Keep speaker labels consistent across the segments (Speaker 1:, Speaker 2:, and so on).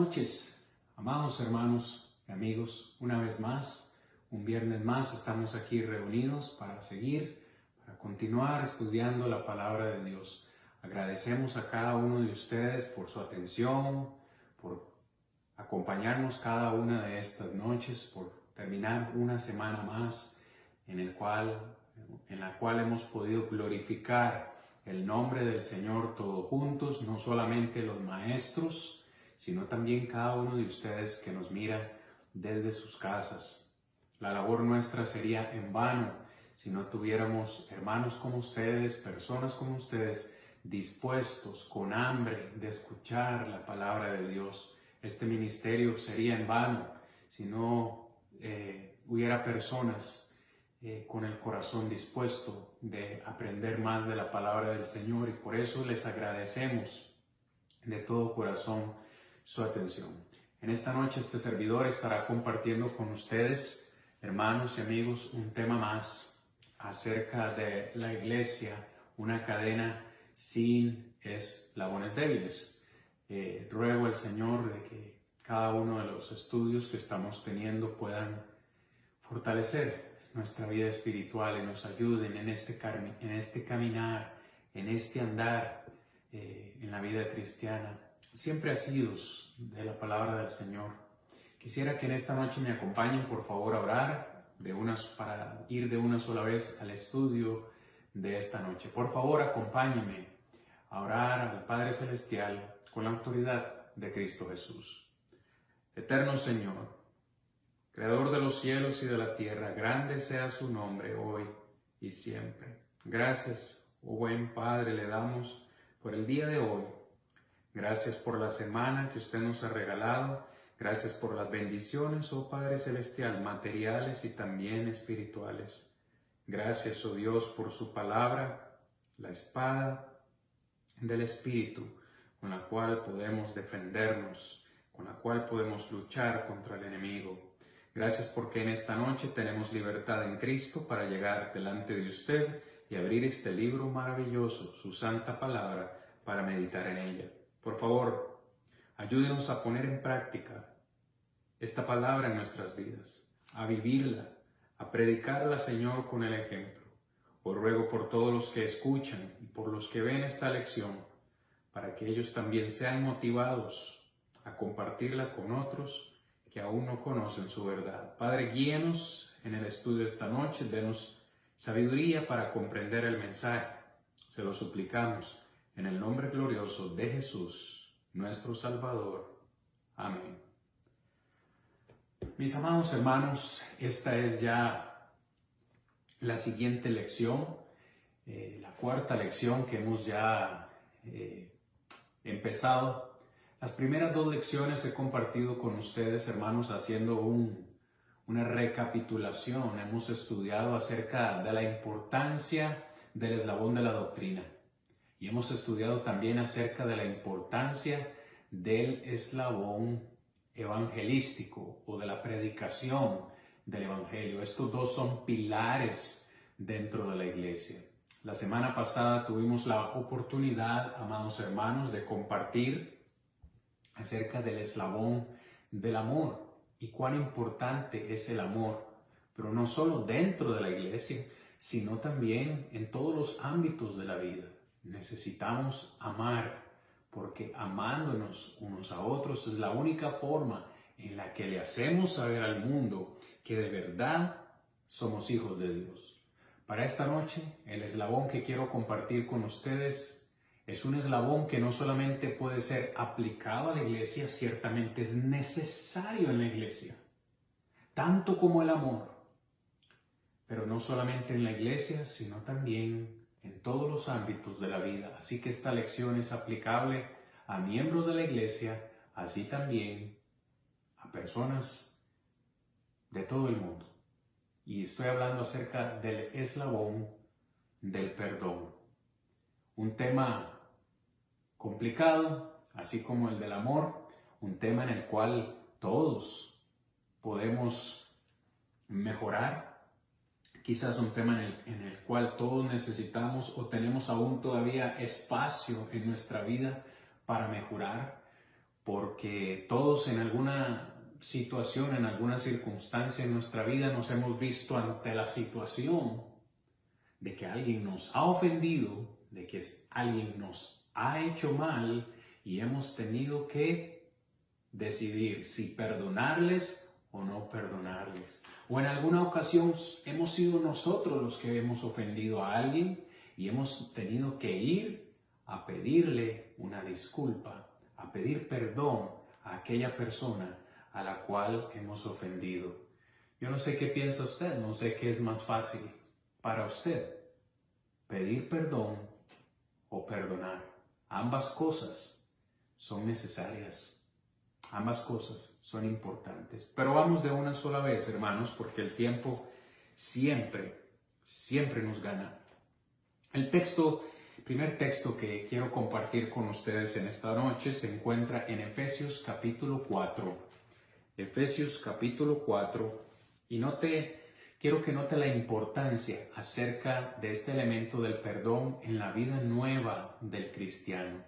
Speaker 1: noches, amados hermanos y amigos. Una vez más, un viernes más, estamos aquí reunidos para continuar estudiando la palabra de Dios. Agradecemos a cada uno de ustedes por su atención, por acompañarnos cada una de estas noches, por terminar una semana más en la cual hemos podido glorificar el nombre del Señor todos juntos, no solamente los maestros, sino también cada uno de ustedes que nos mira desde sus casas. La labor nuestra sería en vano si no tuviéramos hermanos como ustedes, personas como ustedes, dispuestos, con hambre de escuchar la palabra de Dios. Este ministerio sería en vano si no hubiera personas con el corazón dispuesto de aprender más de la palabra del Señor, y por eso les agradecemos de todo corazón su atención. En esta noche este servidor estará compartiendo con ustedes, hermanos y amigos, un tema más acerca de la iglesia, una cadena sin eslabones débiles. Ruego al Señor de que cada uno de los estudios que estamos teniendo puedan fortalecer nuestra vida espiritual y nos ayuden en este caminar, en este andar en la vida cristiana, siempre asidos de la palabra del Señor. Quisiera que en esta noche me acompañen, por favor, a orar para ir de una sola vez al estudio de esta noche. Por favor, acompáñenme a orar al Padre Celestial con la autoridad de Cristo Jesús. Eterno Señor, Creador de los cielos y de la tierra, grande sea su nombre hoy y siempre. Gracias, oh buen Padre, le damos por el día de hoy. Gracias por la semana que usted nos ha regalado. Gracias por las bendiciones, oh Padre Celestial, materiales y también espirituales. Gracias, oh Dios, por su palabra, la espada del Espíritu, con la cual podemos defendernos, con la cual podemos luchar contra el enemigo. Gracias porque en esta noche tenemos libertad en Cristo para llegar delante de usted y abrir este libro maravilloso, su santa palabra, para meditar en ella. Por favor, ayúdenos a poner en práctica esta palabra en nuestras vidas, a vivirla, a predicarla, Señor, con el ejemplo. Os ruego por todos los que escuchan y por los que ven esta lección, para que ellos también sean motivados a compartirla con otros que aún no conocen su verdad. Padre, guíenos en el estudio de esta noche, denos sabiduría para comprender el mensaje. Se lo suplicamos en el nombre glorioso de Jesús, nuestro Salvador. Amén. Mis amados hermanos, esta es ya la siguiente lección, la cuarta lección que hemos ya empezado. Las primeras dos lecciones he compartido con ustedes, hermanos, haciendo una recapitulación. Hemos estudiado acerca de la importancia del eslabón de la doctrina. Y hemos estudiado también acerca de la importancia del eslabón evangelístico o de la predicación del evangelio. Estos dos son pilares dentro de la iglesia. La semana pasada tuvimos la oportunidad, amados hermanos, de compartir acerca del eslabón del amor y cuán importante es el amor, pero no solo dentro de la iglesia, sino también en todos los ámbitos de la vida. Necesitamos amar, porque amándonos unos a otros es la única forma en la que le hacemos saber al mundo que de verdad somos hijos de Dios. Para esta noche, el eslabón que quiero compartir con ustedes es un eslabón que no solamente puede ser aplicado a la iglesia, ciertamente es necesario en la iglesia, tanto como el amor, pero no solamente en la iglesia, sino también en todos los ámbitos de la vida. Así que esta lección es aplicable a miembros de la iglesia, así también a personas de todo el mundo. Y estoy hablando acerca del eslabón del perdón. Un tema complicado, así como el del amor, un tema en el cual todos podemos mejorar, quizás un tema en el cual todos necesitamos o tenemos aún todavía espacio en nuestra vida para mejorar, porque todos en alguna situación, en alguna circunstancia en nuestra vida nos hemos visto ante la situación de que alguien nos ha ofendido, de que alguien nos ha hecho mal y hemos tenido que decidir si perdonarles o no perdonarles. O en alguna ocasión hemos sido nosotros los que hemos ofendido a alguien y hemos tenido que ir a pedirle una disculpa, a pedir perdón a aquella persona a la cual hemos ofendido. Yo no sé qué piensa usted, no sé qué es más fácil para usted, pedir perdón o perdonar. Ambas cosas son necesarias. Ambas cosas son importantes. Pero vamos de una sola vez, hermanos, porque el tiempo siempre nos gana. El primer texto que quiero compartir con ustedes en esta noche se encuentra en Efesios capítulo 4. Efesios capítulo 4. Y quiero que note la importancia acerca de este elemento del perdón en la vida nueva del cristiano.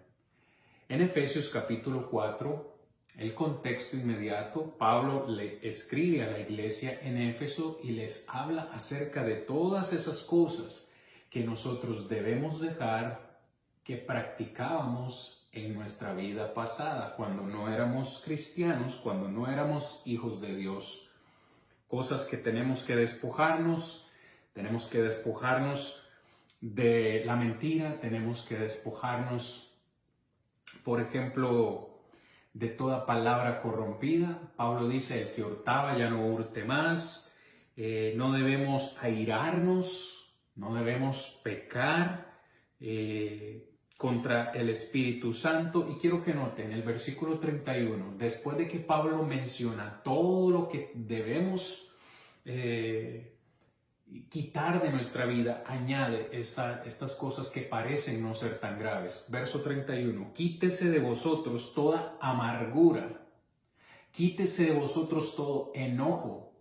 Speaker 1: En Efesios capítulo 4, el contexto inmediato, Pablo le escribe a la iglesia en Éfeso y les habla acerca de todas esas cosas que nosotros debemos dejar que practicábamos en nuestra vida pasada, cuando no éramos cristianos, cuando no éramos hijos de Dios. Cosas que tenemos que despojarnos de la mentira, tenemos que despojarnos, por ejemplo, de toda palabra corrompida. Pablo dice, el que hurtaba ya no hurte más. No debemos airarnos, no debemos pecar contra el Espíritu Santo. Y quiero que noten el versículo 31, después de que Pablo menciona todo lo que debemos quitar de nuestra vida, añade estas cosas que parecen no ser tan graves. Verso 31, quítese de vosotros toda amargura, quítese de vosotros todo enojo,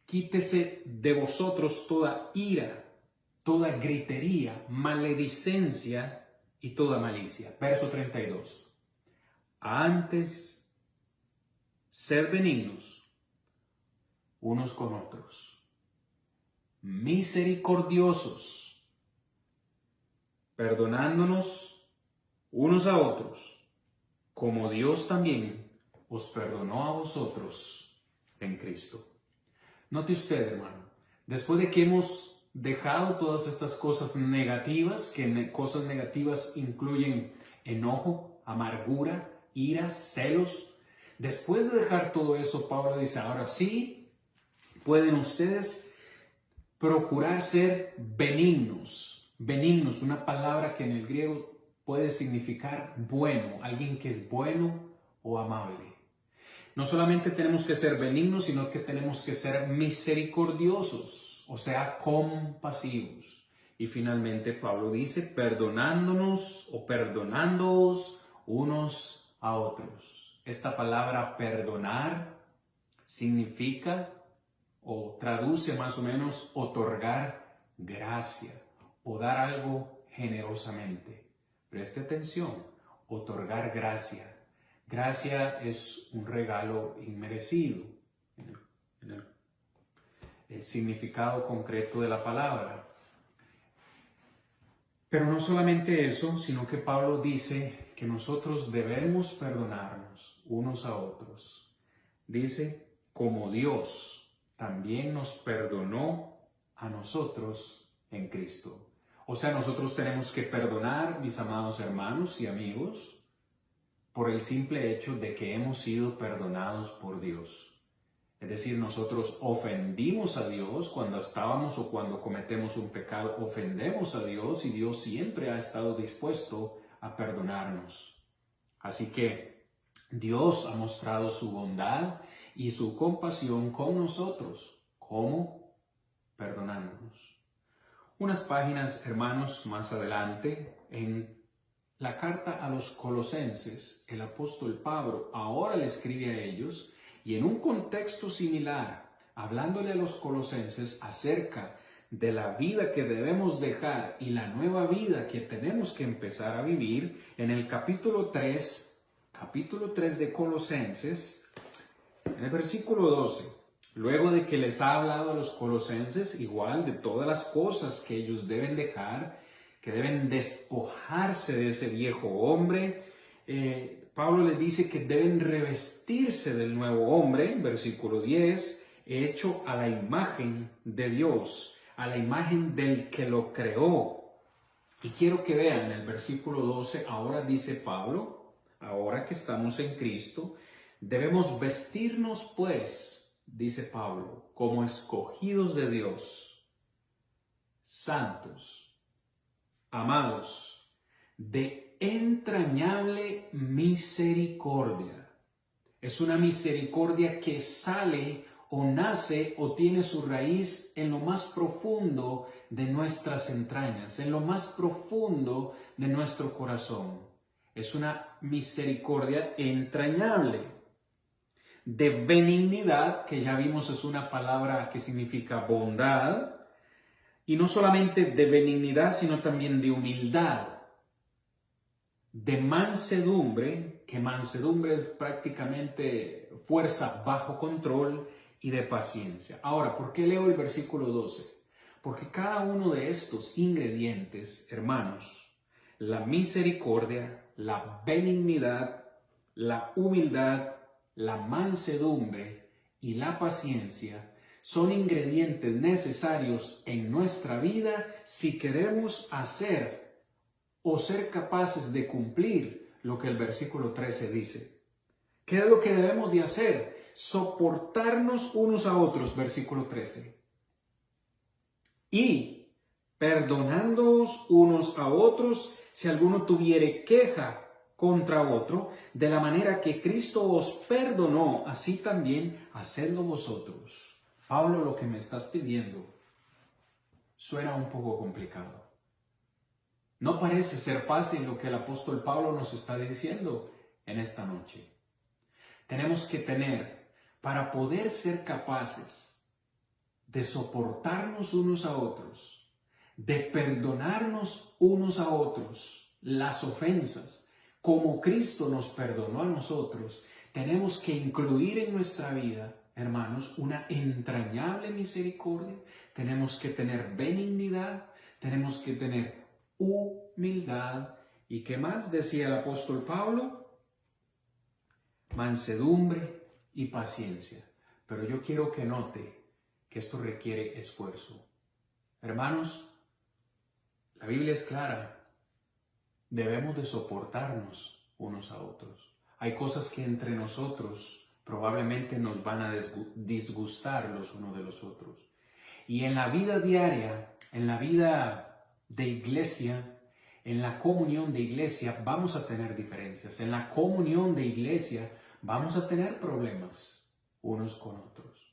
Speaker 1: quítese de vosotros toda ira, toda gritería, maledicencia y toda malicia. Verso 32, antes, sed benignos unos con otros, misericordiosos, perdonándonos unos a otros, como Dios también os perdonó a vosotros en Cristo. Note usted, hermano, después de que hemos dejado todas estas cosas negativas, cosas negativas incluyen enojo, amargura, ira, celos, después de dejar todo eso, Pablo dice, ahora sí, pueden ustedes procurar ser benignos. Benignos, una palabra que en el griego puede significar bueno, alguien que es bueno o amable. No solamente tenemos que ser benignos, sino que tenemos que ser misericordiosos, o sea, compasivos. Y finalmente Pablo dice, perdonándonos o perdonándoos unos a otros. Esta palabra perdonar significa o traduce más o menos otorgar gracia o dar algo generosamente. Preste atención, otorgar gracia. Gracia es un regalo inmerecido en el significado concreto de la palabra. Pero no solamente eso, sino que Pablo dice que nosotros debemos perdonarnos unos a otros. Dice, como Dios también nos perdonó a nosotros en Cristo. O sea, nosotros tenemos que perdonar, mis amados hermanos y amigos, por el simple hecho de que hemos sido perdonados por Dios. Es decir, nosotros ofendimos a Dios cuando estábamos o cuando cometemos un pecado, ofendemos a Dios y Dios siempre ha estado dispuesto a perdonarnos. Así que Dios ha mostrado su bondad y su compasión con nosotros. ¿Cómo? Perdonándonos. Unas páginas, hermanos, más adelante, en la carta a los Colosenses, el apóstol Pablo ahora le escribe a ellos y en un contexto similar, hablándole a los colosenses acerca de la vida que debemos dejar y la nueva vida que tenemos que empezar a vivir, en el capítulo 3, capítulo 3 de Colosenses, en el versículo 12. Luego de que les ha hablado a los colosenses igual de todas las cosas que ellos deben dejar, que deben despojarse de ese viejo hombre, Pablo les dice que deben revestirse del nuevo hombre, versículo 10, hecho a la imagen de Dios, a la imagen del que lo creó. Y quiero que vean el versículo 12, ahora dice Pablo, ahora que estamos en Cristo, debemos vestirnos pues, dice Pablo, como escogidos de Dios, santos, amados, de entrañable misericordia. Es una misericordia que sale o nace o tiene su raíz en lo más profundo de nuestras entrañas, en lo más profundo de nuestro corazón. Es una misericordia entrañable. De benignidad, que ya vimos es una palabra que significa bondad, y no solamente de benignidad, sino también de humildad. De mansedumbre, que mansedumbre es prácticamente fuerza bajo control, y de paciencia. Ahora, ¿por qué leo el versículo 12? Porque cada uno de estos ingredientes, hermanos, la misericordia, la benignidad, la humildad, la mansedumbre y la paciencia, son ingredientes necesarios en nuestra vida si queremos hacer o ser capaces de cumplir lo que el versículo 13 dice. ¿Qué es lo que debemos de hacer? Soportarnos unos a otros, versículo 13. Y perdonándoos unos a otros, si alguno tuviere queja contra otro, de la manera que Cristo os perdonó, así también hacedlo vosotros. Pablo, lo que me estás pidiendo suena un poco complicado. No parece ser fácil lo que el apóstol Pablo nos está diciendo en esta noche. Tenemos que tener, para poder ser capaces de soportarnos unos a otros, de perdonarnos unos a otros las ofensas, como Cristo nos perdonó a nosotros, tenemos que incluir en nuestra vida, hermanos, una entrañable misericordia, tenemos que tener benignidad, tenemos que tener humildad. ¿Y qué más decía el apóstol Pablo? Mansedumbre y paciencia. Pero yo quiero que note que esto requiere esfuerzo. Hermanos, la Biblia es clara. Debemos de soportarnos unos a otros. Hay cosas que entre nosotros probablemente nos van a disgustar los unos de los otros. Y en la vida diaria, en la vida de iglesia, en la comunión de iglesia vamos a tener diferencias. En la comunión de iglesia vamos a tener problemas unos con otros.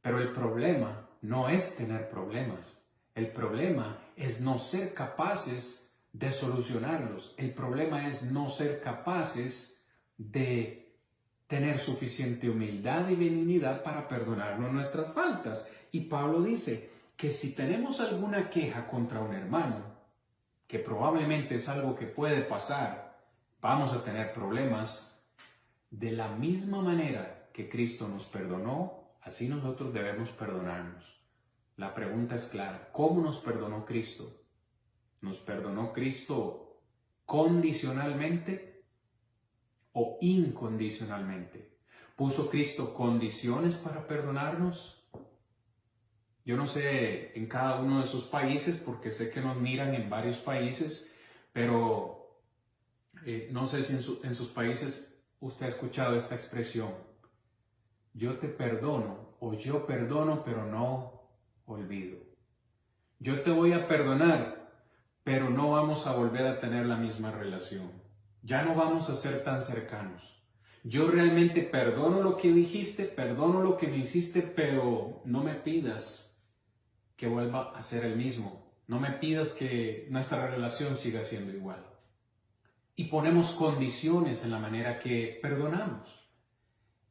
Speaker 1: Pero el problema no es tener problemas. El problema es no ser capaces de solucionarlos. El problema es no ser capaces de tener suficiente humildad y benignidad para perdonarnos nuestras faltas. Y Pablo dice que si tenemos alguna queja contra un hermano, que probablemente es algo que puede pasar, vamos a tener problemas. De la misma manera que Cristo nos perdonó, así nosotros debemos perdonarnos. La pregunta es clara, ¿cómo nos perdonó Cristo? ¿Nos perdonó Cristo condicionalmente o incondicionalmente? ¿Puso Cristo condiciones para perdonarnos? Yo no sé en cada uno de sus países, porque sé que nos miran en varios países, pero no sé si en sus países usted ha escuchado esta expresión: yo te perdono, o yo perdono pero no olvido. Yo te voy a perdonar, pero no vamos a volver a tener la misma relación. Ya no vamos a ser tan cercanos. Yo realmente perdono lo que dijiste, perdono lo que me hiciste, pero no me pidas que vuelva a ser el mismo. No me pidas que nuestra relación siga siendo igual. Y ponemos condiciones en la manera que perdonamos.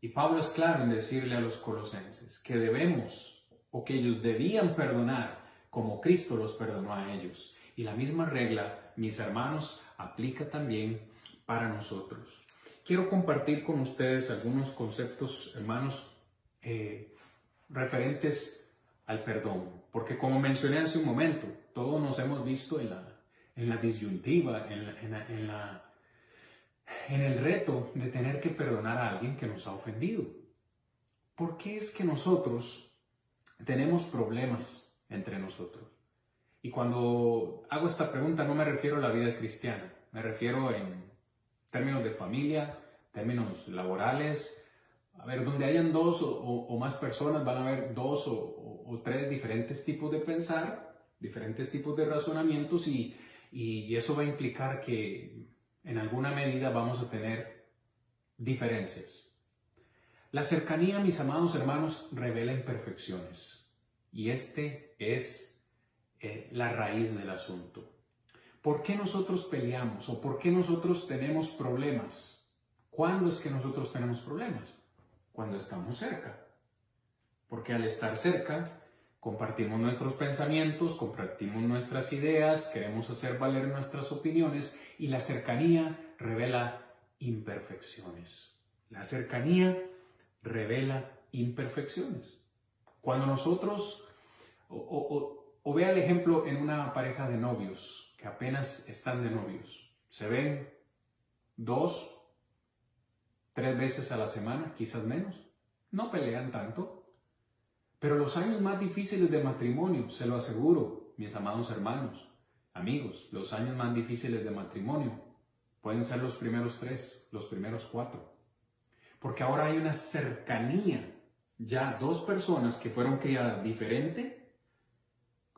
Speaker 1: Y Pablo es claro en decirle a los colosenses que debemos, o que ellos debían perdonar como Cristo los perdonó a ellos. Y la misma regla, mis hermanos, aplica también para nosotros. quiero compartir con ustedes algunos conceptos, hermanos, referentes al perdón. Porque como mencioné hace un momento, todos nos hemos visto en la disyuntiva, en el reto de tener que perdonar a alguien que nos ha ofendido. ¿Por qué es que nosotros tenemos problemas entre nosotros? Y cuando hago esta pregunta no me refiero a la vida cristiana, me refiero en términos de familia, términos laborales. A ver, donde hayan dos o más personas van a haber dos o tres diferentes tipos de pensar, diferentes tipos de razonamientos y eso va a implicar que en alguna medida vamos a tener diferencias. La cercanía, mis amados hermanos, revela imperfecciones y este es la raíz del asunto. ¿Por qué nosotros peleamos o por qué nosotros tenemos problemas? ¿Cuándo es que nosotros tenemos problemas? Cuando estamos cerca. Porque al estar cerca, compartimos nuestros pensamientos, compartimos nuestras ideas, queremos hacer valer nuestras opiniones y la cercanía revela imperfecciones. La cercanía revela imperfecciones. Cuando nosotros, o vea el ejemplo en una pareja de novios que apenas están de novios, se ven 2, 3 veces a la semana, quizás menos, no pelean tanto, pero los años más difíciles de matrimonio, se lo aseguro, mis amados hermanos, amigos, los años más difíciles de matrimonio pueden ser los primeros 3, los primeros 4, porque ahora hay una cercanía, ya dos personas que fueron criadas diferente,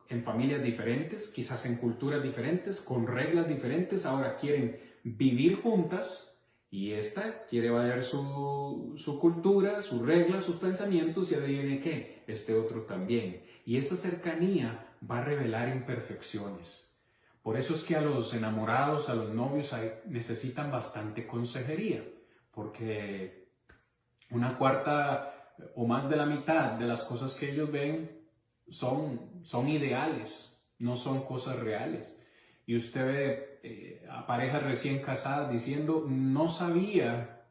Speaker 1: en familias diferentes, quizás en culturas diferentes, con reglas diferentes, ahora quieren vivir juntas y esta quiere valer su cultura, sus reglas, sus pensamientos y adivine qué, este otro también. Y esa cercanía va a revelar imperfecciones. Por eso es que a los enamorados, a los novios necesitan bastante consejería, porque una cuarta o más de la mitad de las cosas que ellos ven son ideales, no son cosas reales. Y usted ve a parejas recién casadas diciendo, no sabía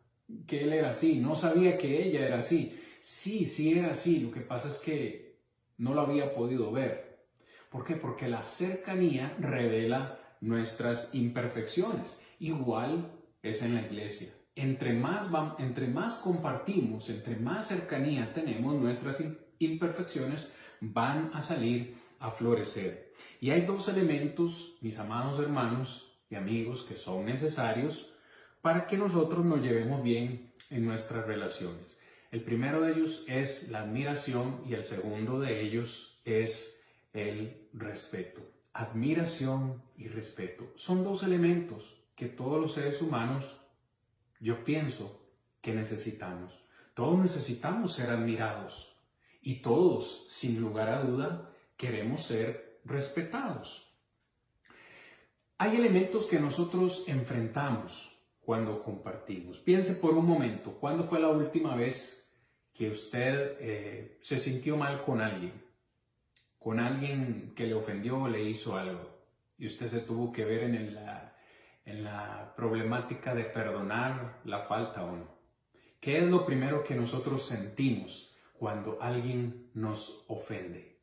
Speaker 1: que él era así, no sabía que ella era así. Sí, sí era así, lo que pasa es que no lo había podido ver. ¿Por qué? Porque la cercanía revela nuestras imperfecciones. Igual es en la iglesia. Entre más compartimos, entre más cercanía tenemos, nuestras imperfecciones van a salir a florecer. Y hay dos elementos, mis amados hermanos y amigos, que son necesarios para que nosotros nos llevemos bien en nuestras relaciones. El primero de ellos es la admiración y el segundo de ellos es el respeto. Admiración y respeto son dos elementos que todos los seres humanos, yo pienso, que necesitamos. Todos necesitamos ser admirados y todos, sin lugar a duda, queremos ser respetados. Hay elementos que nosotros enfrentamos cuando compartimos. Piense por un momento, ¿cuándo fue la última vez que usted se sintió mal con alguien? Con alguien que le ofendió o le hizo algo. Y usted se tuvo que ver en la problemática de perdonar la falta o no. ¿Qué es lo primero que nosotros sentimos cuando alguien nos ofende?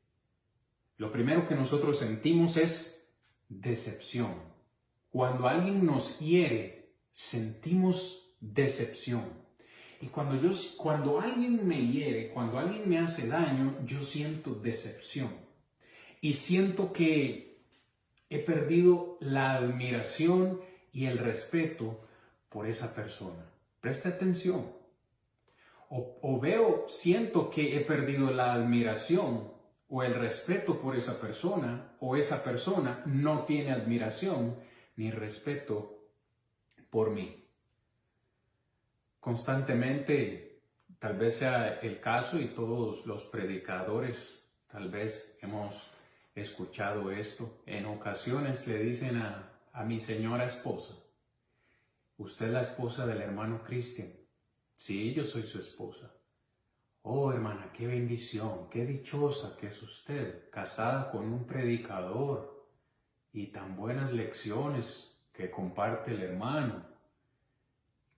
Speaker 1: Lo primero que nosotros sentimos es decepción. Cuando alguien nos hiere, sentimos decepción. Y cuando alguien me hiere, cuando alguien me hace daño, yo siento decepción. Y siento que he perdido la admiración y el respeto por esa persona. Preste atención. Siento que he perdido la admiración o el respeto por esa persona, o esa persona no tiene admiración ni respeto por mí. Constantemente, tal vez sea el caso y todos los predicadores tal vez hemos escuchado esto. En ocasiones le dicen a mi señora esposa, usted es la esposa del hermano Cristian. Sí, yo soy su esposa. Oh, hermana, qué bendición, qué dichosa que es usted, casada con un predicador y tan buenas lecciones que comparte el hermano.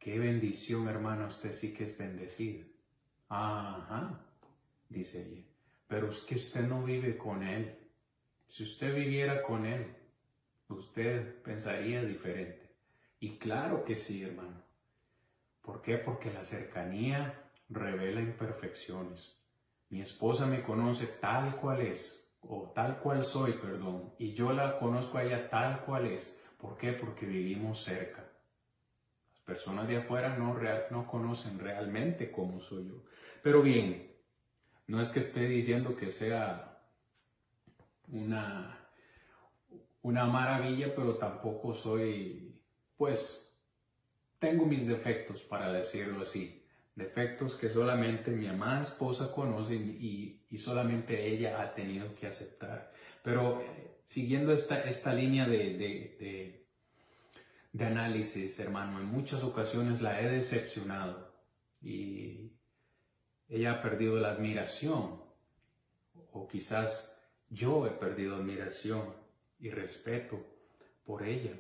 Speaker 1: Qué bendición, hermano, usted sí que es bendecido. Ajá, dice ella, pero es que usted no vive con él. Si usted viviera con él, usted pensaría diferente. Y claro que sí, hermano. ¿Por qué? Porque la cercanía revela imperfecciones. Mi esposa me conoce tal cual es, o tal cual soy, perdón, y yo la conozco a ella tal cual es. ¿Por qué? Porque vivimos cerca. Las personas de afuera no conocen realmente cómo soy yo. Pero bien, no es que esté diciendo que sea una maravilla, pero tampoco soy, pues, tengo mis defectos, para decirlo así. Defectos que solamente mi amada esposa conoce y solamente ella ha tenido que aceptar. Pero siguiendo esta línea de análisis, hermano, en muchas ocasiones la he decepcionado y ella ha perdido la admiración, o quizás yo he perdido admiración y respeto por ella.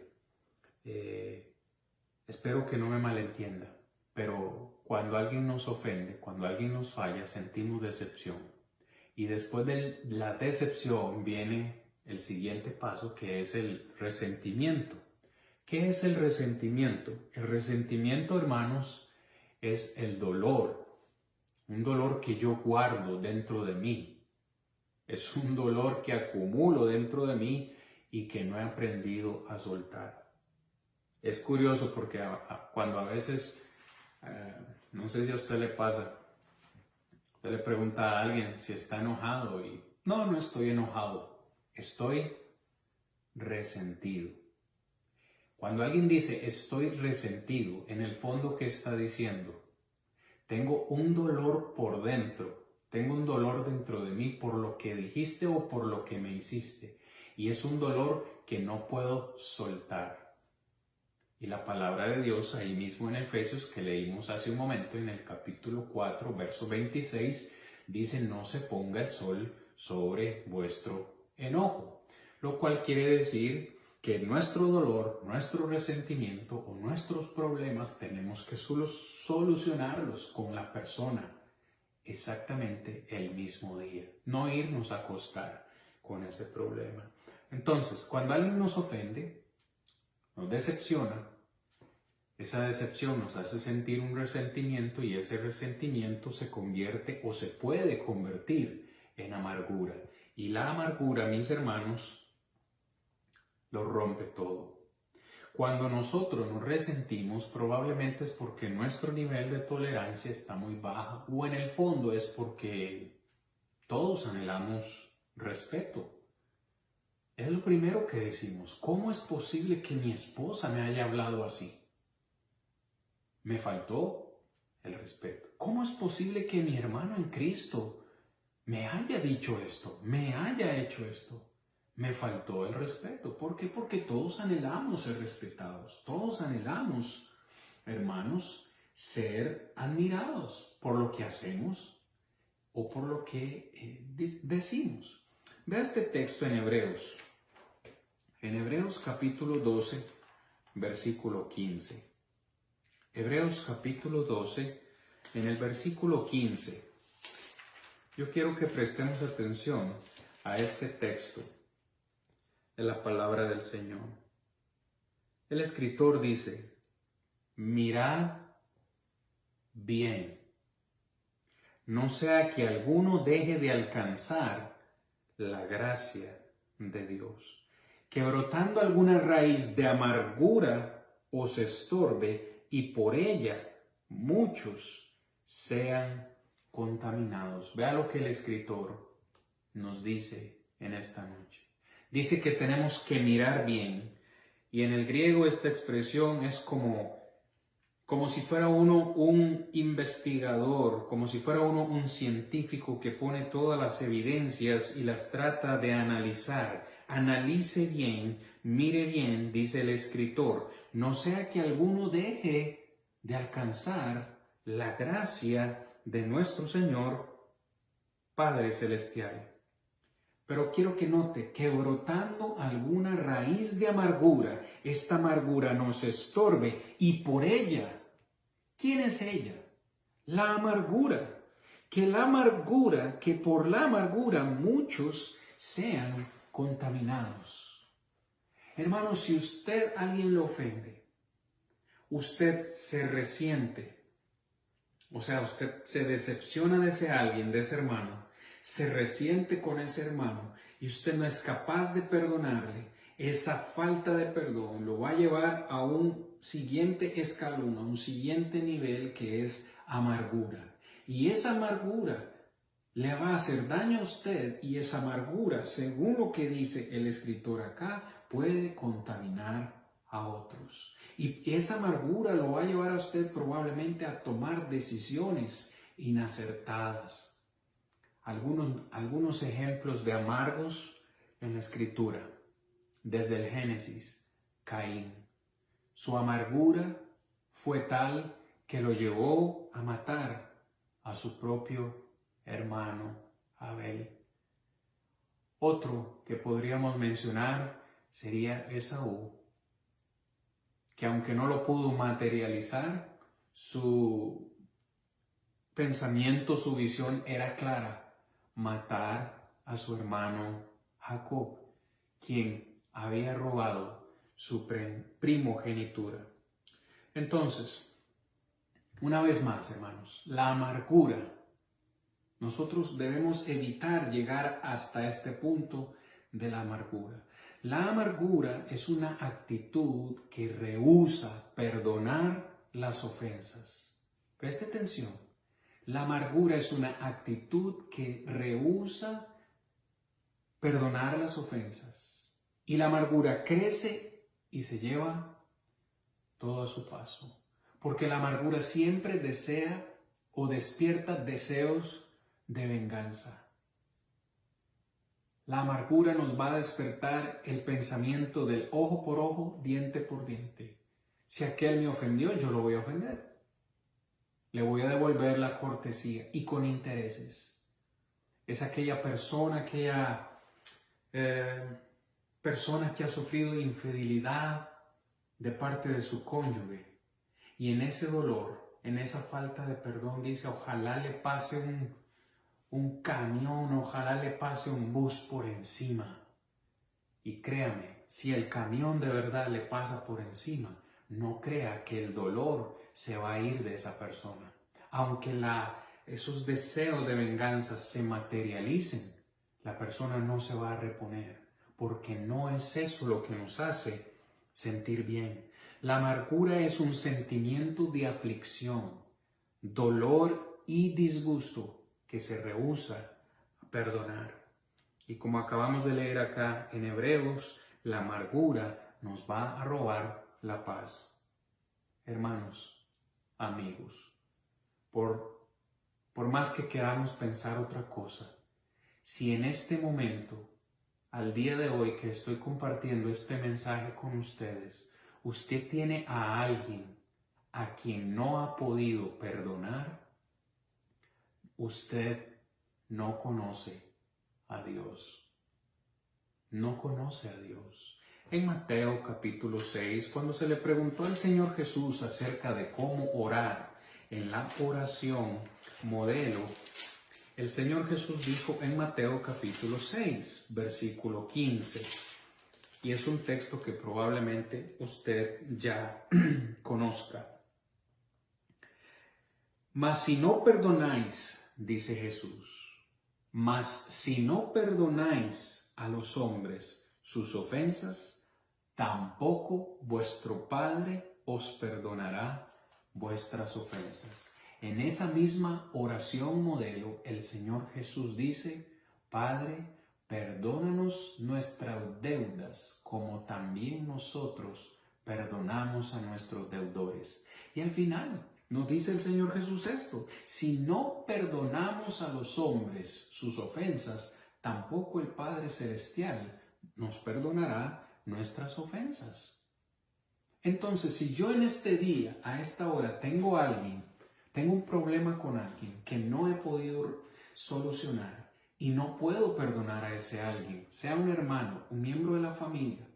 Speaker 1: Espero que no me malentienda, pero cuando alguien nos ofende, cuando alguien nos falla, sentimos decepción. Y después de la decepción viene el siguiente paso, que es el resentimiento. ¿Qué es el resentimiento? El resentimiento, hermanos, es el dolor, un dolor que yo guardo dentro de mí. Es un dolor que acumulo dentro de mí y que no he aprendido a soltar. Es curioso porque cuando a veces, no sé si a usted le pasa, usted le pregunta a alguien si está enojado y no estoy enojado, estoy resentido. Cuando alguien dice estoy resentido, en el fondo, ¿qué está diciendo? Tengo un dolor por dentro, tengo un dolor dentro de mí por lo que dijiste o por lo que me hiciste. Y es un dolor que no puedo soltar. Y la palabra de Dios, ahí mismo en Efesios, que leímos hace un momento, en el capítulo 4, verso 26, dice: no se ponga el sol sobre vuestro enojo. Lo cual quiere decir que nuestro dolor, nuestro resentimiento o nuestros problemas tenemos que solucionarlos con la persona exactamente el mismo día. No irnos a acostar con ese problema. Entonces, cuando alguien nos ofende, nos decepciona, esa decepción nos hace sentir un resentimiento y ese resentimiento se convierte o se puede convertir en amargura. Y la amargura, mis hermanos, lo rompe todo. Cuando nosotros nos resentimos, probablemente es porque nuestro nivel de tolerancia está muy bajo, o en el fondo es porque todos anhelamos respeto. Es lo primero que decimos: ¿cómo es posible que mi esposa me haya hablado así? Me faltó el respeto. ¿Cómo es posible que mi hermano en Cristo me haya dicho esto, me haya hecho esto? Me faltó el respeto. ¿Por qué? Porque todos anhelamos ser respetados. Todos anhelamos, hermanos, ser admirados por lo que hacemos o por lo que decimos. Vea este texto en Hebreos. En Hebreos capítulo 12, versículo 15. Hebreos capítulo 12, en el versículo 15. Yo quiero que prestemos atención a este texto de la palabra del Señor. El escritor dice: mirad bien, no sea que alguno deje de alcanzar la gracia de Dios, que brotando alguna raíz de amargura os estorbe y por ella muchos sean contaminados. Vea lo que el escritor nos dice en esta noche. Dice que tenemos que mirar bien, y en el griego esta expresión es como si fuera uno un investigador, como si fuera uno un científico que pone todas las evidencias y las trata de analizar. Analice bien, mire bien, dice el escritor, no sea que alguno deje de alcanzar la gracia de nuestro Señor Padre Celestial. Pero quiero que note que brotando alguna raíz de amargura, esta amargura nos estorbe y por ella ¿Quién es ella? La amargura. Que por la amargura muchos sean contaminados. Hermanos, si alguien le ofende, usted se resiente, o sea, usted se decepciona de ese alguien, de ese hermano, se resiente con ese hermano y usted no es capaz de perdonarle, esa falta de perdón lo va a llevar a un siguiente escalón, a un siguiente nivel que es amargura. Y esa amargura le va a hacer daño a usted y esa amargura, según lo que dice el escritor acá, puede contaminar a otros. Y esa amargura lo va a llevar a usted probablemente a tomar decisiones inacertadas. Algunos ejemplos de amargos en la escritura. Desde el Génesis, Caín. Su amargura fue tal que lo llevó a matar a su propio hermano Abel. Otro que podríamos mencionar sería Esaú, que aunque no lo pudo materializar, su pensamiento, su visión era clara: matar a su hermano Jacob, quien había robado su primogenitura. Entonces, una vez más, hermanos, la amargura. Nosotros debemos evitar llegar hasta este punto de la amargura. La amargura es una actitud que rehúsa perdonar las ofensas. Preste atención. La amargura es una actitud que rehúsa perdonar las ofensas. Y la amargura crece y se lleva todo a su paso. Porque la amargura siempre desea o despierta deseos de venganza. La amargura nos va a despertar el pensamiento del ojo por ojo, diente por diente. Si aquel me ofendió, yo lo voy a ofender. Le voy a devolver la cortesía y con intereses. Es aquella persona, persona que ha sufrido infidelidad de parte de su cónyuge. Y en ese dolor, en esa falta de perdón, dice: ojalá le pase un camión, ojalá le pase un bus por encima. Y créame, si el camión de verdad le pasa por encima, no crea que el dolor se va a ir de esa persona. Aunque esos deseos de venganza se materialicen, la persona no se va a reponer, porque no es eso lo que nos hace sentir bien. La amargura es un sentimiento de aflicción, dolor y disgusto que se rehúsa a perdonar. Y como acabamos de leer acá en Hebreos, la amargura nos va a robar la paz. Hermanos, amigos, por más que queramos pensar otra cosa, si en este momento, al día de hoy que estoy compartiendo este mensaje con ustedes, usted tiene a alguien a quien no ha podido perdonar, usted no conoce a Dios. No conoce a Dios. En Mateo capítulo 6, cuando se le preguntó al Señor Jesús acerca de cómo orar en la oración modelo, el Señor Jesús dijo en Mateo capítulo 6, versículo 15, y es un texto que probablemente usted ya conozca. Mas si no perdonáis, dice Jesús, mas si no perdonáis a los hombres sus ofensas, tampoco vuestro Padre os perdonará vuestras ofensas. En esa misma oración modelo, el Señor Jesús dice: Padre, perdónanos nuestras deudas, como también nosotros perdonamos a nuestros deudores. Y al final nos dice el Señor Jesús esto: si no perdonamos a los hombres sus ofensas, tampoco el Padre Celestial nos perdonará nuestras ofensas. Entonces, si yo en este día, a esta hora, tengo un problema con alguien que no he podido solucionar y no puedo perdonar a ese alguien, sea un hermano, un miembro de la familia,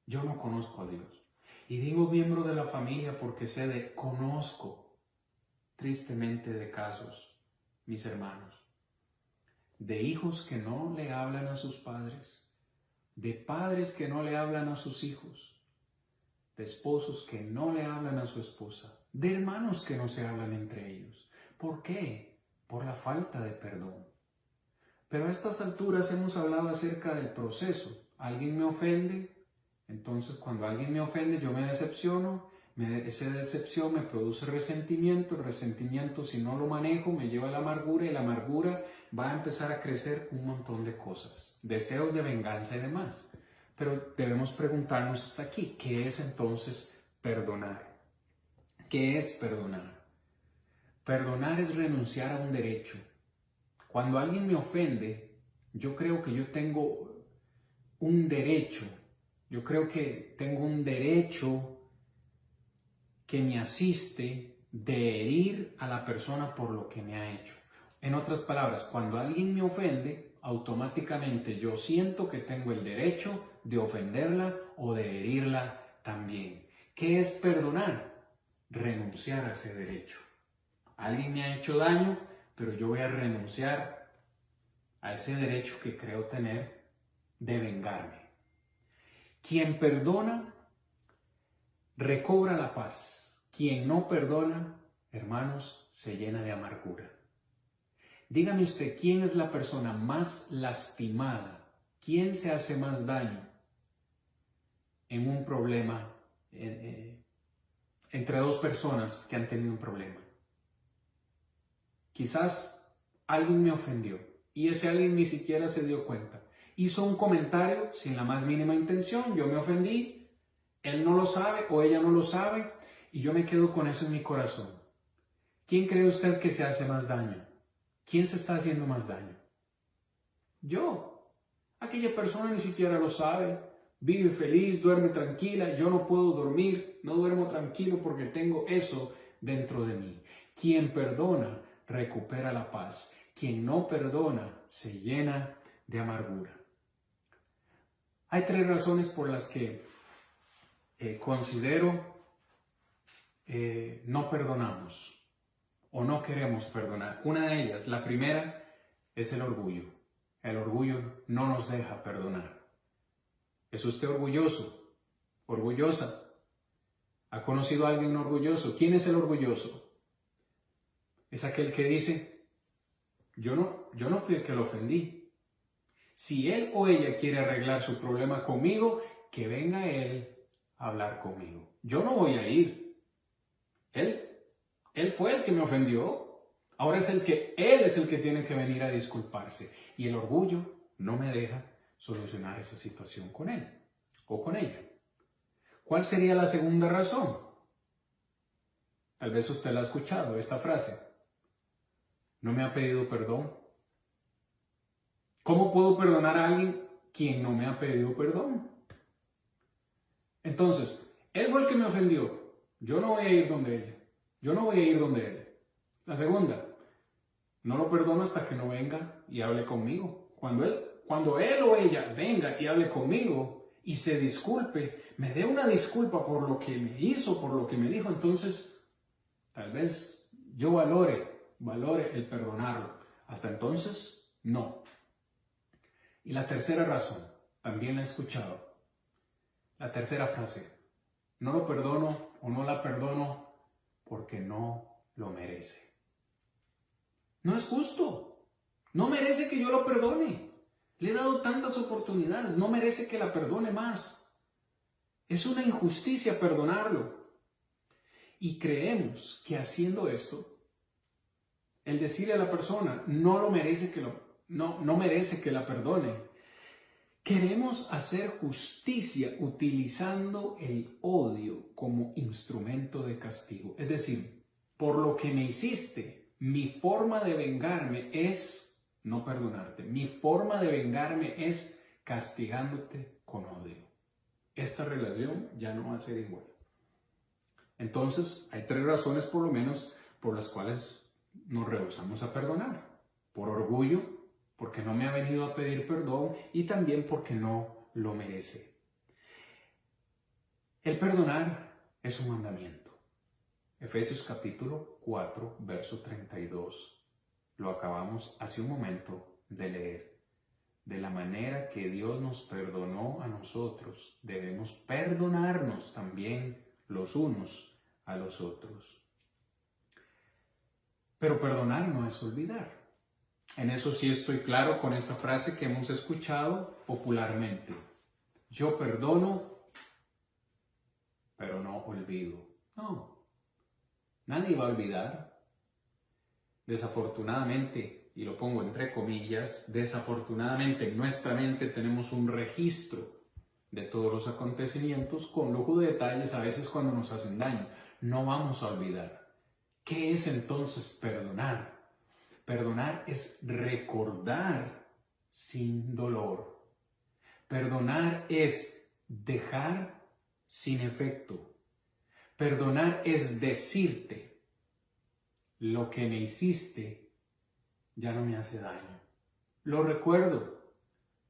Speaker 1: yo no conozco a Dios. Y digo miembro de la familia porque conozco tristemente de casos, mis hermanos, de hijos que no le hablan a sus padres, de padres que no le hablan a sus hijos, de esposos que no le hablan a su esposa, de hermanos que no se hablan entre ellos. ¿Por qué? Por la falta de perdón. Pero a estas alturas hemos hablado acerca del proceso. Alguien me ofende, entonces cuando alguien me ofende yo me decepciono, esa decepción me produce resentimiento, el resentimiento si no lo manejo me lleva a la amargura y la amargura va a empezar a crecer un montón de cosas, deseos de venganza y demás. Pero debemos preguntarnos hasta aquí, ¿qué es entonces perdonar? ¿Qué es perdonar? Perdonar es renunciar a un derecho. Cuando alguien me ofende, yo creo que yo tengo un derecho, yo creo que tengo un derecho que me asiste de herir a la persona por lo que me ha hecho. En otras palabras, cuando alguien me ofende, automáticamente yo siento que tengo el derecho de ofenderla o de herirla también. ¿Qué es perdonar? Renunciar a ese derecho. Alguien me ha hecho daño, pero yo voy a renunciar a ese derecho que creo tener de vengarme. Quien perdona recobra la paz. Quien no perdona, hermanos, se llena de amargura. Dígame usted, ¿quién es la persona más lastimada? ¿Quién se hace más daño en un problema entre dos personas que han tenido un problema? Quizás alguien me ofendió y ese alguien ni siquiera se dio cuenta. Hizo un comentario sin la más mínima intención, yo me ofendí, él no lo sabe o ella no lo sabe y yo me quedo con eso en mi corazón. ¿Quién cree usted que se hace más daño? ¿Quién se está haciendo más daño? Yo. Aquella persona ni siquiera lo sabe. Vive feliz, duerme tranquila. Yo no puedo dormir, no duermo tranquilo porque tengo eso dentro de mí. Quien perdona recupera la paz. Quien no perdona se llena de amargura. Hay 3 razones por las que considero no perdonamos o no queremos perdonar. Una de ellas, la primera, es el orgullo. El orgullo no nos deja perdonar. ¿Es usted orgulloso? ¿Orgullosa? ¿Ha conocido a alguien orgulloso? ¿Quién es el orgulloso? Es aquel que dice, yo no fui el que lo ofendí. Si él o ella quiere arreglar su problema conmigo, que venga él a hablar conmigo. Yo no voy a ir. Él fue el que me ofendió. Ahora él es el que tiene que venir a disculparse. Y el orgullo no me deja solucionar esa situación con él o con ella. ¿Cuál sería la segunda razón? Tal vez usted la ha escuchado, esta frase. No me ha pedido perdón. ¿Cómo puedo perdonar a alguien quien no me ha pedido perdón? Entonces, él fue el que me ofendió. Yo no voy a ir donde ella. Yo no voy a ir donde él. La segunda, no lo perdono hasta que no venga y hable conmigo. Cuando él o ella venga y hable conmigo y se disculpe, me dé una disculpa por lo que me hizo, por lo que me dijo, entonces tal vez yo valore el perdonarlo. Hasta entonces, no. Y la tercera razón, también la he escuchado. La tercera frase, no lo perdono o no la perdono porque no lo merece. No es justo. No merece que yo lo perdone. Le he dado tantas oportunidades. No merece que la perdone más. Es una injusticia perdonarlo. Y creemos que haciendo esto, el decirle a la persona, no lo merece no merece que la perdone. Queremos hacer justicia utilizando el odio como instrumento de castigo. Es decir, por lo que me hiciste, mi forma de vengarme es no perdonarte. Mi forma de vengarme es castigándote con odio. Esta relación ya no va a ser igual. Entonces, hay 3 razones por lo menos por las cuales nos rehusamos a perdonar. Por orgullo, porque no me ha venido a pedir perdón y también porque no lo merece. El perdonar es un mandamiento. Efesios capítulo 4, verso 32. Lo acabamos hace un momento de leer. De la manera que Dios nos perdonó a nosotros, debemos perdonarnos también los unos a los otros. Pero perdonar no es olvidar. En eso sí estoy claro con esta frase que hemos escuchado popularmente. Yo perdono, pero no olvido. No, nadie va a olvidar. Desafortunadamente, y lo pongo entre comillas, desafortunadamente en nuestra mente tenemos un registro de todos los acontecimientos con lujo de detalles a veces cuando nos hacen daño. No vamos a olvidar. ¿Qué es entonces perdonar? Perdonar es recordar sin dolor. Perdonar es dejar sin efecto. Perdonar es decirte: lo que me hiciste ya no me hace daño. Lo recuerdo,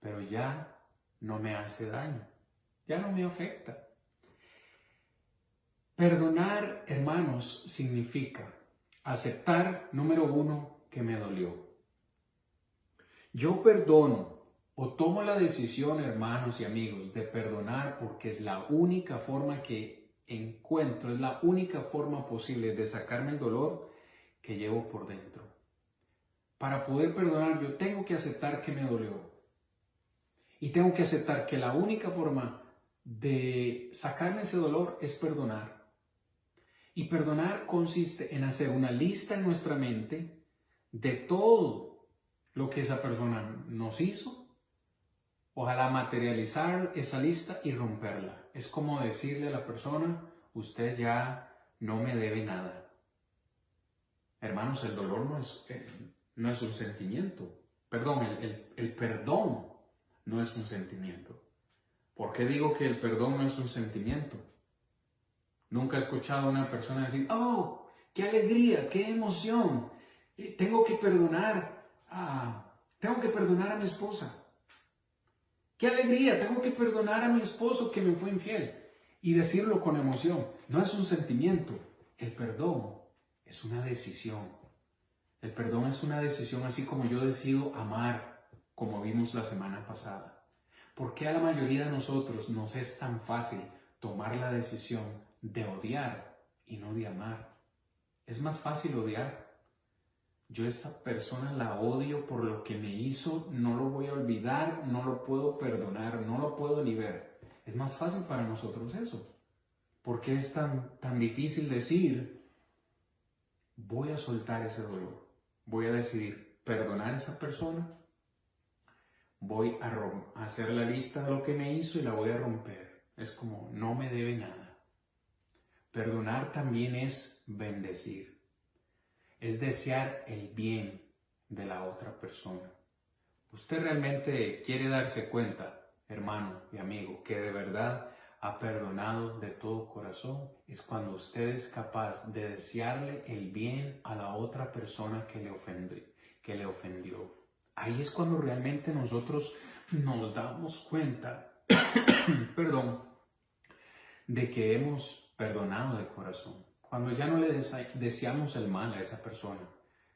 Speaker 1: pero ya no me hace daño. Ya no me afecta. Perdonar, hermanos, significa aceptar, número uno, que me dolió. Yo perdono o tomo la decisión, hermanos y amigos, de perdonar porque es la única forma que encuentro, es la única forma posible de sacarme el dolor que llevo por dentro. Para poder perdonar, yo tengo que aceptar que me dolió. Y tengo que aceptar que la única forma de sacarme ese dolor es perdonar. Y perdonar consiste en hacer una lista en nuestra mente de todo lo que esa persona nos hizo. Ojalá materializar esa lista y romperla. Es como decirle a la persona: usted ya no me debe nada. Hermanos, el dolor no es un sentimiento. Perdón, el perdón no es un sentimiento. ¿Por qué digo que el perdón no es un sentimiento? Nunca he escuchado a una persona decir: ¡oh, qué alegría, qué emoción! Tengo que perdonar a mi esposa. ¡Qué alegría! Tengo que perdonar a mi esposo que me fue infiel. Y decirlo con emoción. No es un sentimiento. El perdón es una decisión. El perdón es una decisión, así como yo decido amar, como vimos la semana pasada. ¿Por qué a la mayoría de nosotros nos es tan fácil tomar la decisión de odiar y no de amar? Es más fácil odiar. Yo a esa persona la odio por lo que me hizo, no lo voy a olvidar, no lo puedo perdonar, no lo puedo ni ver. Es más fácil para nosotros eso. ¿Por qué es tan difícil decir: voy a soltar ese dolor? Voy a decidir perdonar a esa persona. Voy a hacer la lista de lo que me hizo y la voy a romper. Es como: no me debe nada. Perdonar también es bendecir. Es desear el bien de la otra persona. Usted realmente quiere darse cuenta, hermano y amigo, que de verdad ha perdonado de todo corazón. Es cuando usted es capaz de desearle el bien a la otra persona que le ofendió. Ahí es cuando realmente nosotros nos damos cuenta, perdón, de que hemos perdonado de corazón. Cuando ya no le deseamos el mal a esa persona,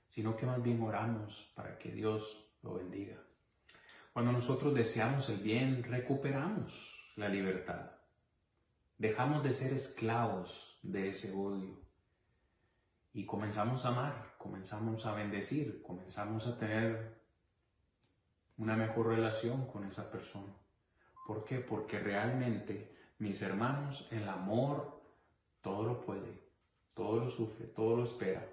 Speaker 1: sino que más bien oramos para que Dios lo bendiga. Cuando nosotros deseamos el bien, recuperamos la libertad. Dejamos de ser esclavos de ese odio y comenzamos a amar, comenzamos a bendecir, comenzamos a tener una mejor relación con esa persona. ¿Por qué? Porque realmente, mis hermanos, el amor todo lo puede, todo lo sufre, todo lo espera.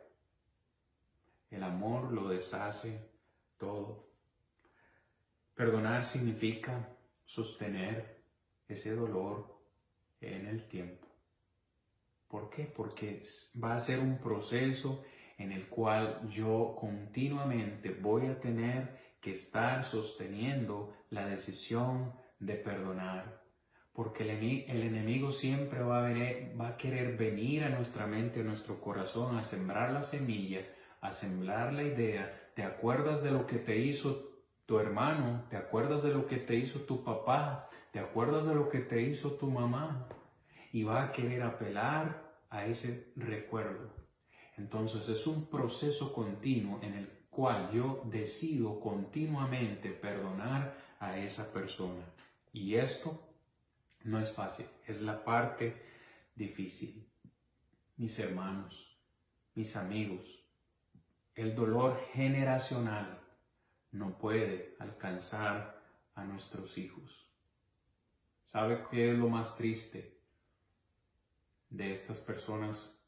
Speaker 1: El amor lo deshace todo. Perdonar significa sostener ese dolor en el tiempo. ¿Por qué? Porque va a ser un proceso en el cual yo continuamente voy a tener que estar sosteniendo la decisión de perdonar. Porque el enemigo siempre va a querer venir a nuestra mente, a nuestro corazón, a sembrar la semilla, a sembrar la idea. ¿Te acuerdas de lo que te hizo tu hermano? ¿Te acuerdas de lo que te hizo tu papá? ¿Te acuerdas de lo que te hizo tu mamá? Y va a querer apelar a ese recuerdo. Entonces es un proceso continuo en el cual yo decido continuamente perdonar a esa persona. Y esto no es fácil, es la parte difícil. Mis hermanos, mis amigos, el dolor generacional no puede alcanzar a nuestros hijos. ¿Sabe qué es lo más triste de estas personas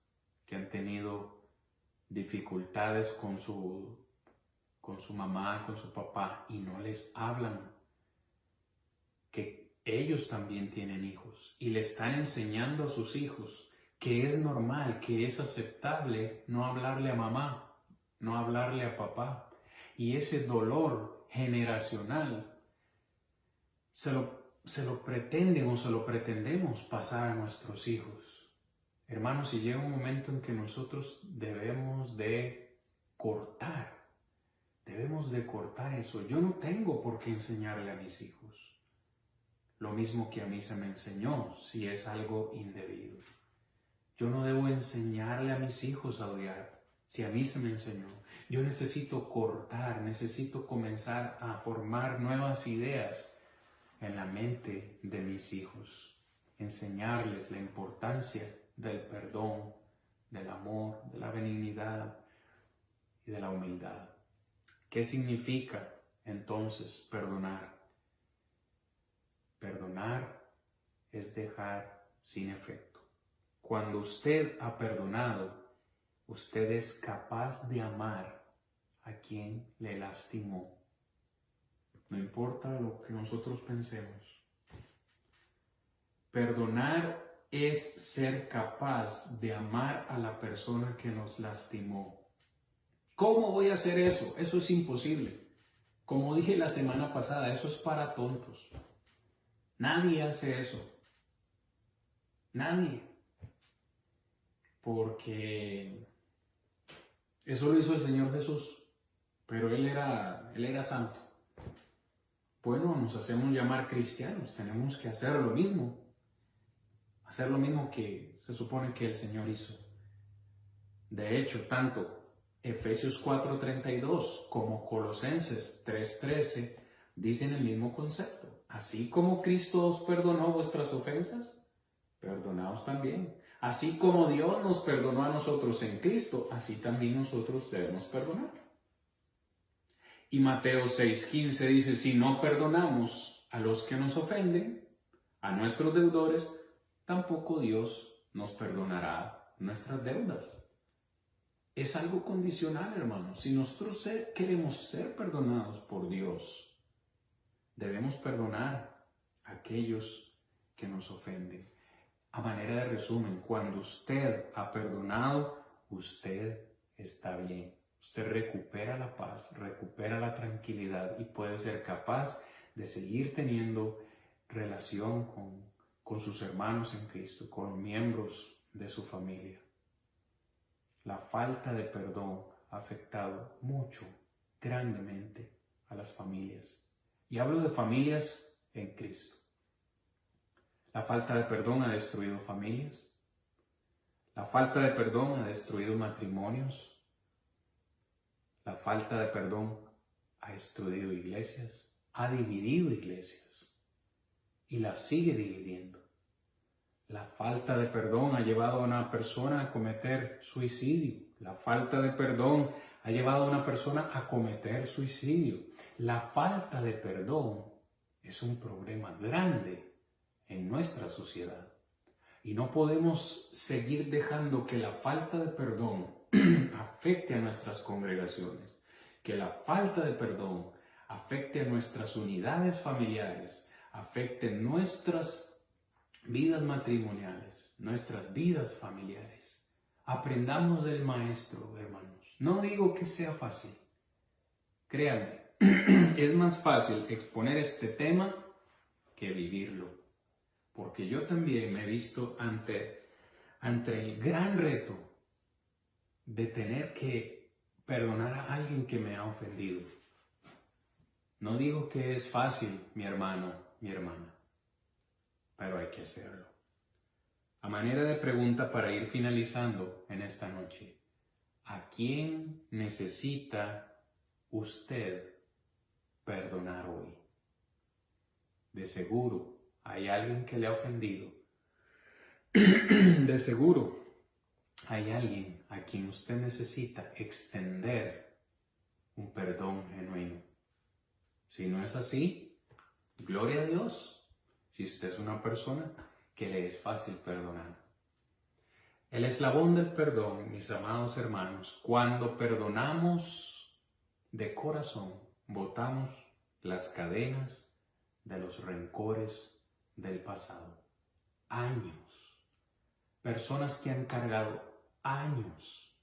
Speaker 1: que han tenido dificultades con su mamá, con su papá y no les hablan? Que ellos también tienen hijos y le están enseñando a sus hijos que es normal, que es aceptable no hablarle a mamá, no hablarle a papá. Y ese dolor generacional se lo pretenden o se lo pretendemos pasar a nuestros hijos. Hermanos, y llega un momento en que nosotros debemos de cortar eso. Yo no tengo por qué enseñarle a mis hijos lo mismo que a mí se me enseñó, si es algo indebido. Yo no debo enseñarle a mis hijos a odiar, si a mí se me enseñó. Yo necesito cortar, necesito comenzar a formar nuevas ideas en la mente de mis hijos. Enseñarles la importancia del perdón, del amor, de la benignidad y de la humildad. ¿Qué significa entonces perdonar? Perdonar es dejar sin efecto. Cuando usted ha perdonado, usted es capaz de amar a quien le lastimó. No importa lo que nosotros pensemos. Perdonar es ser capaz de amar a la persona que nos lastimó. ¿Cómo voy a hacer eso? Eso es imposible. Como dije la semana pasada, eso es para tontos. Nadie hace eso. Nadie. Porque eso lo hizo el Señor Jesús, pero Él era santo. Bueno, nos hacemos llamar cristianos, tenemos que hacer lo mismo. Hacer lo mismo que se supone que el Señor hizo. De hecho, tanto Efesios 4:32 como Colosenses 3:13 dicen el mismo concepto. Así como Cristo os perdonó vuestras ofensas, perdonaos también. Así como Dios nos perdonó a nosotros en Cristo, así también nosotros debemos perdonar. Y Mateo 6:15 dice, si no perdonamos a los que nos ofenden, a nuestros deudores, tampoco Dios nos perdonará nuestras deudas. Es algo condicional, hermanos. Si nosotros queremos ser perdonados por Dios, debemos perdonar a aquellos que nos ofenden. A manera de resumen, cuando usted ha perdonado, usted está bien. Usted recupera la paz, recupera la tranquilidad y puede ser capaz de seguir teniendo relación con sus hermanos en Cristo, con miembros de su familia. La falta de perdón ha afectado mucho, grandemente a las familias. Y hablo de familias en Cristo. La falta de perdón ha destruido familias. La falta de perdón ha destruido matrimonios. La falta de perdón ha destruido iglesias, ha dividido iglesias y las sigue dividiendo. La falta de perdón ha llevado a una persona a cometer suicidio. La falta de perdón ha llevado a una persona a cometer suicidio. La falta de perdón es un problema grande en nuestra sociedad. Y no podemos seguir dejando que la falta de perdón afecte a nuestras congregaciones, que la falta de perdón afecte a nuestras unidades familiares, afecte nuestras vidas matrimoniales, nuestras vidas familiares. Aprendamos del Maestro, hermanos. No digo que sea fácil. Créanme, es más fácil exponer este tema que vivirlo. Porque yo también me he visto ante el gran reto de tener que perdonar a alguien que me ha ofendido. No digo que es fácil, mi hermano, mi hermana, pero hay que hacerlo. A manera de pregunta para ir finalizando en esta noche, ¿a quién necesita usted perdonar hoy? De seguro hay alguien que le ha ofendido. De seguro hay alguien a quien usted necesita extender un perdón genuino. Si no es así, gloria a Dios. Si usted es una persona que le es fácil perdonar. El eslabón del perdón, mis amados hermanos, cuando perdonamos de corazón, botamos las cadenas de los rencores del pasado. Años. Personas que han cargado años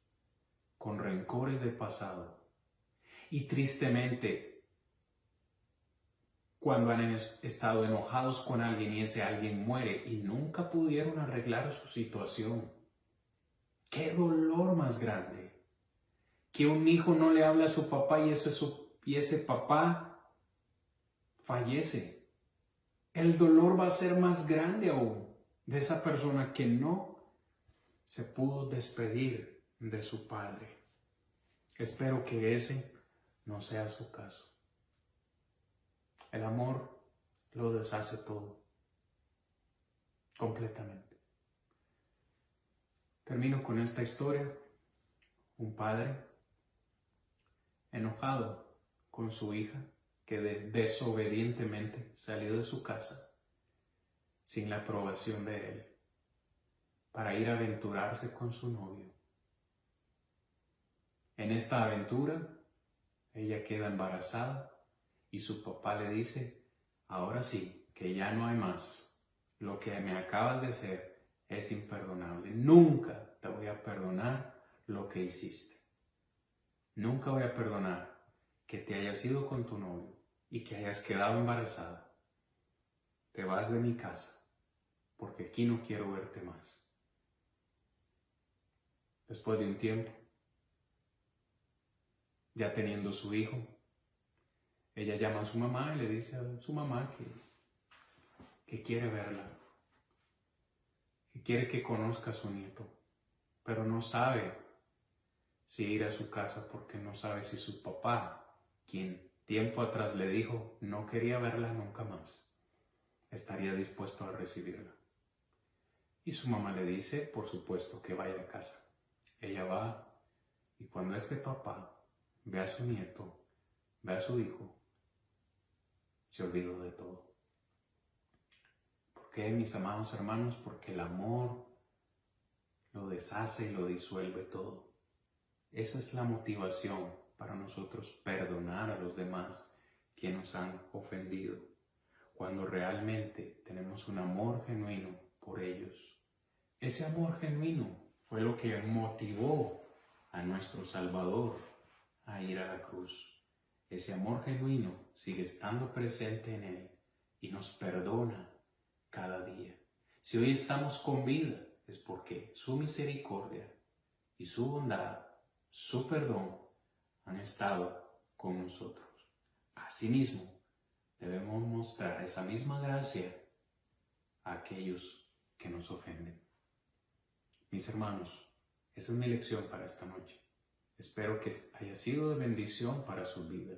Speaker 1: con rencores del pasado. Y tristemente, cuando han estado enojados con alguien y ese alguien muere y nunca pudieron arreglar su situación. ¡Qué dolor más grande! Que un hijo no le habla a su papá y ese papá fallece. El dolor va a ser más grande aún de esa persona que no se pudo despedir de su padre. Espero que ese no sea su caso. El amor lo deshace todo, completamente. Termino con esta historia. Un padre enojado con su hija que desobedientemente salió de su casa sin la aprobación de él para ir a aventurarse con su novio. En esta aventura, ella queda embarazada y su papá le dice, ahora sí, que ya no hay más. Lo que me acabas de hacer es imperdonable. Nunca te voy a perdonar lo que hiciste. Nunca voy a perdonar que te hayas ido con tu novio y que hayas quedado embarazada. Te vas de mi casa porque aquí no quiero verte más. Después de un tiempo, ya teniendo su hijo, ella llama a su mamá y le dice a su mamá que quiere verla, que quiere que conozca a su nieto, pero no sabe si ir a su casa porque no sabe si su papá, quien tiempo atrás le dijo no quería verla nunca más, estaría dispuesto a recibirla. Y su mamá le dice, por supuesto, que vaya a casa. Ella va y cuando este papá ve a su nieto, ve a su hijo, se olvidó de todo. ¿Por qué, mis amados hermanos? Porque el amor lo deshace y lo disuelve todo. Esa es la motivación para nosotros perdonar a los demás que nos han ofendido, cuando realmente tenemos un amor genuino por ellos. Ese amor genuino fue lo que motivó a nuestro Salvador a ir a la cruz. Ese amor genuino sigue estando presente en Él y nos perdona cada día. Si hoy estamos con vida es porque su misericordia y su bondad, su perdón han estado con nosotros. Asimismo, debemos mostrar esa misma gracia a aquellos que nos ofenden. Mis hermanos, esa es mi lección para esta noche. Espero que haya sido de bendición para su vida.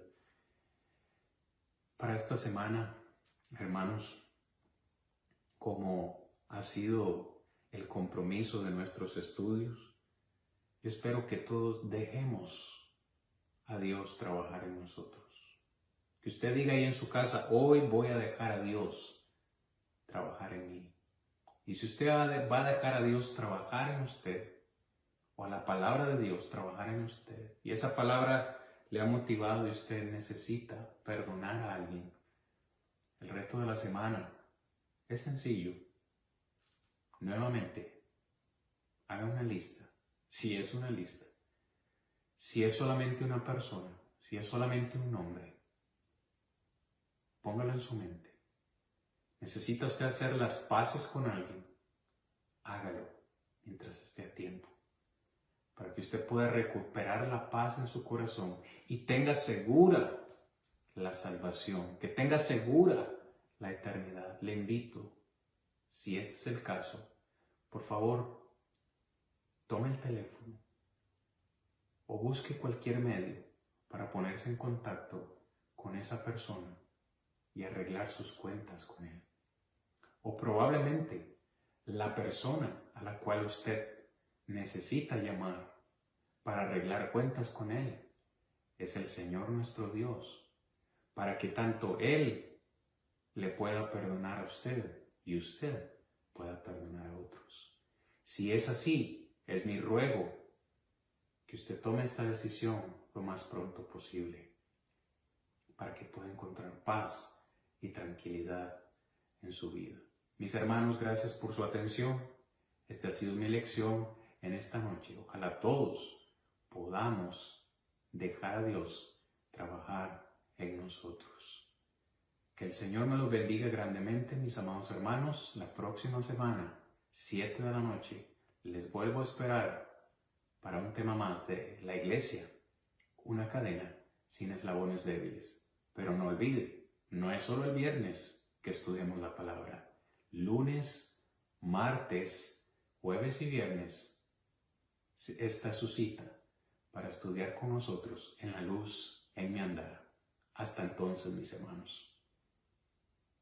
Speaker 1: Para esta semana, hermanos, como ha sido el compromiso de nuestros estudios, yo espero que todos dejemos a Dios trabajar en nosotros. Que usted diga ahí en su casa, hoy voy a dejar a Dios trabajar en mí. Y si usted va a dejar a Dios trabajar en usted, o a la palabra de Dios trabajar en usted, y esa palabra le ha motivado y usted necesita perdonar a alguien, el resto de la semana es sencillo. Nuevamente, haga una lista. Si es una lista, si es solamente una persona, si es solamente un nombre, póngalo en su mente. ¿Necesita usted hacer las paces con alguien? Hágalo mientras esté a tiempo, para que usted pueda recuperar la paz en su corazón y tenga segura la salvación, que tenga segura la eternidad. Le invito, si este es el caso, por favor, tome el teléfono o busque cualquier medio para ponerse en contacto con esa persona y arreglar sus cuentas con él. O probablemente la persona a la cual usted necesita llamar para arreglar cuentas con él es el Señor nuestro Dios, para que tanto Él le pueda perdonar a usted y usted pueda perdonar a otros. Si es así, es mi ruego que usted tome esta decisión lo más pronto posible para que pueda encontrar paz y tranquilidad en su vida. Mis hermanos, gracias por su atención. Esta ha sido mi lección en esta noche. Ojalá todos podamos dejar a Dios trabajar en nosotros. Que el Señor me los bendiga grandemente, mis amados hermanos. La próxima semana, 7 de la noche, les vuelvo a esperar para un tema más de la iglesia, una cadena sin eslabones débiles. Pero no olvide, no es solo el viernes que estudiamos la palabra. Lunes, martes, jueves y viernes, esta es su cita para estudiar con nosotros en la luz, en mi andar. Hasta entonces, mis hermanos.